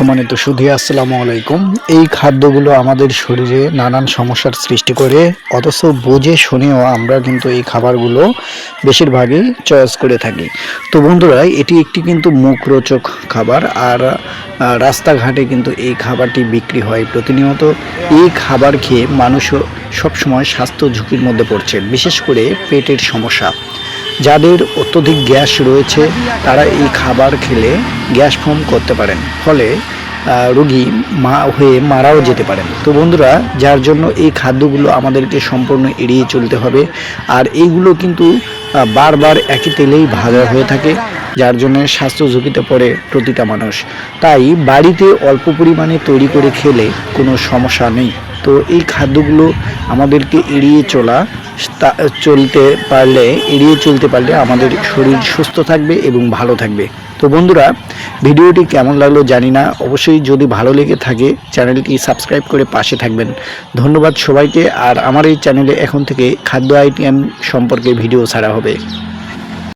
সম্মানিত সুধী, আসসালামু আলাইকুম। এই খাদ্যগুলো আমাদের শরীরে নানান সমস্যার সৃষ্টি করে, অথচ বুঝে শুনেও আমরা কিন্তু এই খাবারগুলো বেশিরভাগই চয়েস করে থাকি। তো বন্ধুরা, এটি একটি কিন্তু মুখরোচক খাবার, আর রাস্তাঘাটে কিন্তু এই খাবারটি বিক্রি হয় প্রতিনিয়ত। এই খাবার খেয়ে মানুষ সবসময় স্বাস্থ্য ঝুঁকির মধ্যে পড়ছে, বিশেষ করে পেটের সমস্যা। যাদের অত্যধিক গ্যাস রয়েছে তারা এই খাবার খেলে গ্যাস ফর্ম করতে পারেন, ফলে রোগী মারাও যেতে পারেন। তো বন্ধুরা, যার জন্য এই খাদ্যগুলো আমাদেরকে সম্পূর্ণ এড়িয়ে চলতে হবে। আর এইগুলো কিন্তু বারবার একই তেলেই ভাজা হয়ে থাকে, যার জন্য স্বাস্থ্য ঝুঁকিতে পড়ে প্রতিটা মানুষ। তাই বাড়িতে অল্প পরিমাণে তৈরি করে খেলে কোনো সমস্যা নেই। তো এই খাদ্যগুলো আমাদেরকে এড়িয়ে চলতে পারলে আমাদের শরীর সুস্থ থাকবে এবং ভালো থাকবে। তো বন্ধুরা, ভিডিওটি কেমন লাগলো জানি না, অবশ্যই যদি ভালো লেগে থাকে চ্যানেলটি সাবস্ক্রাইব করে পাশে থাকবেন। ধন্যবাদ সবাইকে। আর আমার এই চ্যানেলে এখন থেকে খাদ্য আইটেম সম্পর্কে ভিডিও ছাড়া হবে।